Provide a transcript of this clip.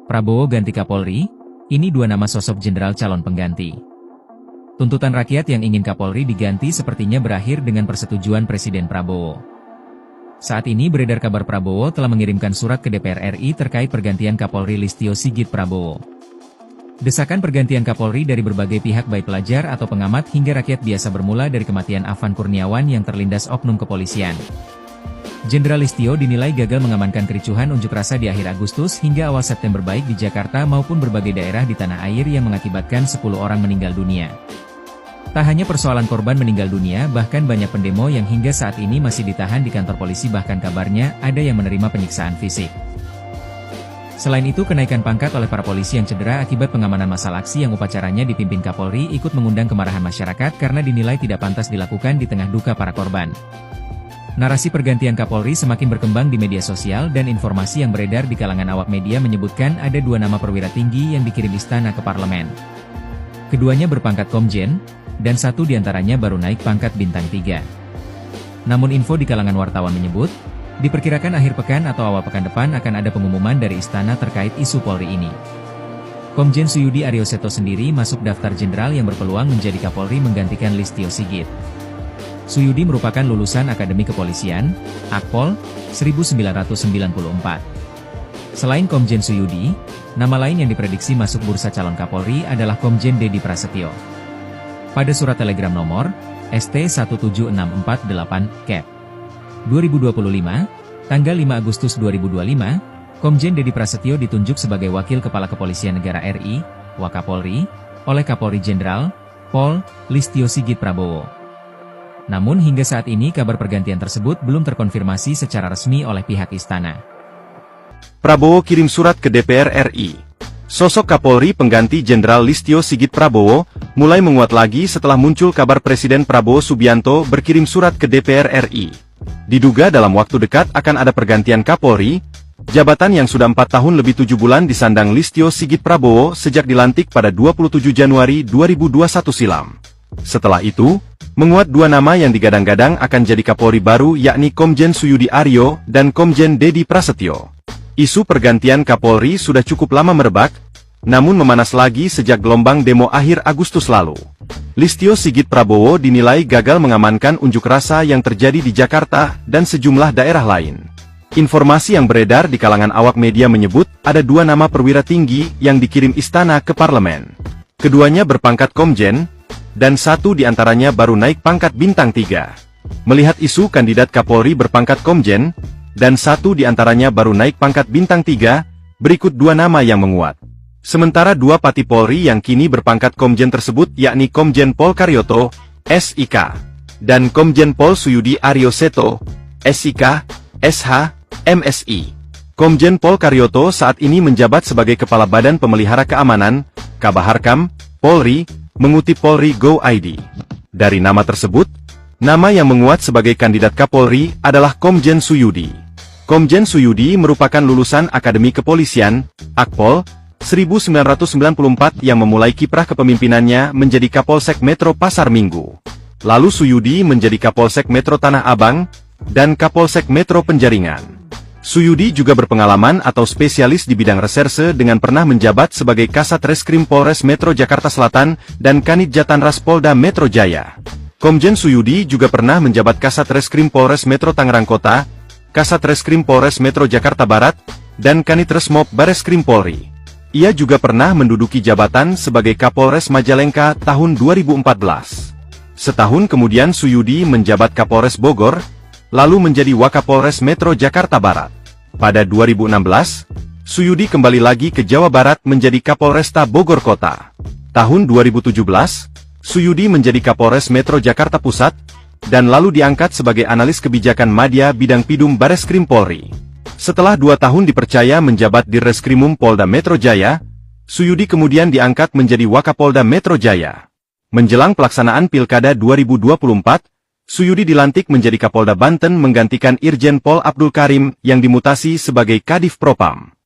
Prabowo ganti Kapolri, ini dua nama sosok jenderal calon pengganti. Tuntutan rakyat yang ingin Kapolri diganti sepertinya berakhir dengan persetujuan Presiden Prabowo. Saat ini beredar kabar Prabowo telah mengirimkan surat ke DPR RI terkait pergantian Kapolri Listio Sigit Prabowo. Desakan pergantian Kapolri dari berbagai pihak baik pelajar atau pengamat hingga rakyat biasa bermula dari kematian Afan Kurniawan yang terlindas oknum kepolisian. Jenderal Listio dinilai gagal mengamankan kericuhan unjuk rasa di akhir Agustus hingga awal September baik di Jakarta maupun berbagai daerah di tanah air yang mengakibatkan 10 orang meninggal dunia. Tak hanya persoalan korban meninggal dunia, bahkan banyak pendemo yang hingga saat ini masih ditahan di kantor polisi, bahkan kabarnya ada yang menerima penyiksaan fisik. Selain itu, kenaikan pangkat oleh para polisi yang cedera akibat pengamanan masal aksi yang upacaranya dipimpin Kapolri ikut mengundang kemarahan masyarakat karena dinilai tidak pantas dilakukan di tengah duka para korban. Narasi pergantian Kapolri semakin berkembang di media sosial dan informasi yang beredar di kalangan awak media menyebutkan ada dua nama perwira tinggi yang dikirim istana ke parlemen. Keduanya berpangkat Komjen, dan satu diantaranya baru naik pangkat bintang 3. Namun info di kalangan wartawan menyebut, diperkirakan akhir pekan atau awal pekan depan akan ada pengumuman dari istana terkait isu Polri ini. Komjen Suyudi Arioseto sendiri masuk daftar jenderal yang berpeluang menjadi Kapolri menggantikan Listio Sigit. Suyudi merupakan lulusan Akademi Kepolisian, Akpol, 1994. Selain Komjen Suyudi, nama lain yang diprediksi masuk bursa calon Kapolri adalah Komjen Dedi Prasetyo. Pada surat telegram nomor ST17648-Cap 2025, tanggal 5 Agustus 2025, Komjen Dedi Prasetyo ditunjuk sebagai Wakil Kepala Kepolisian Negara RI, Wakapolri, oleh Kapolri Jenderal Pol. Listio Sigit Prabowo. Namun hingga saat ini kabar pergantian tersebut belum terkonfirmasi secara resmi oleh pihak istana. Prabowo kirim surat ke DPR RI. Sosok Kapolri pengganti Jenderal Listio Sigit Prabowo mulai menguat lagi setelah muncul kabar Presiden Prabowo Subianto berkirim surat ke DPR RI. Diduga dalam waktu dekat akan ada pergantian Kapolri, jabatan yang sudah 4 tahun lebih 7 bulan disandang Listio Sigit Prabowo sejak dilantik pada 27 Januari 2021 silam. Setelah itu, menguat dua nama yang digadang-gadang akan jadi Kapolri baru yakni Komjen Suyudi Aryo dan Komjen Dedi Prasetyo. Isu pergantian Kapolri sudah cukup lama merebak, namun memanas lagi sejak gelombang demo akhir Agustus lalu. Listio Sigit Prabowo dinilai gagal mengamankan unjuk rasa yang terjadi di Jakarta dan sejumlah daerah lain. Informasi yang beredar di kalangan awak media menyebut ada dua nama perwira tinggi yang dikirim istana ke parlemen. Keduanya berpangkat Komjen, dan satu diantaranya baru naik pangkat bintang 3. Melihat isu kandidat Kapolri berpangkat Komjen, dan satu diantaranya baru naik pangkat bintang 3, berikut dua nama yang menguat. Sementara dua pati Polri yang kini berpangkat Komjen tersebut yakni Komjen Pol Karyoto, SIK, dan Komjen Pol Suyudi Arioseto, SIK, SH, MSI. Komjen Pol Karyoto saat ini menjabat sebagai Kepala Badan Pemelihara Keamanan, Kabaharkam, Polri, mengutip Polri Go ID. Dari nama tersebut, nama yang menguat sebagai kandidat Kapolri adalah Komjen Suyudi. Komjen Suyudi merupakan lulusan Akademi Kepolisian, Akpol, 1994 yang memulai kiprah kepemimpinannya menjadi Kapolsek Metro Pasar Minggu. Lalu Suyudi menjadi Kapolsek Metro Tanah Abang, dan Kapolsek Metro Penjaringan. Suyudi juga berpengalaman atau spesialis di bidang reserse dengan pernah menjabat sebagai Kasat Reskrim Polres Metro Jakarta Selatan dan Kanit Jatanras Polda Metro Jaya. Komjen Suyudi juga pernah menjabat Kasat Reskrim Polres Metro Tangerang Kota, Kasat Reskrim Polres Metro Jakarta Barat, dan Kanit Resmob Bareskrim Polri. Ia juga pernah menduduki jabatan sebagai Kapolres Majalengka tahun 2014. Setahun kemudian Suyudi menjabat Kapolres Bogor, lalu menjadi Wakapolres Metro Jakarta Barat. Pada 2016, Suyudi kembali lagi ke Jawa Barat menjadi Kapolresta Bogor Kota. Tahun 2017, Suyudi menjadi Kapolres Metro Jakarta Pusat, dan lalu diangkat sebagai analis kebijakan Madya Bidang Pidum Bareskrim Polri. Setelah 2 tahun dipercaya menjabat di Reskrimum Polda Metro Jaya, Suyudi kemudian diangkat menjadi Wakapolda Metro Jaya. Menjelang pelaksanaan Pilkada 2024, Suyudi dilantik menjadi Kapolda Banten menggantikan Irjen Pol Abdul Karim yang dimutasi sebagai Kadif Propam.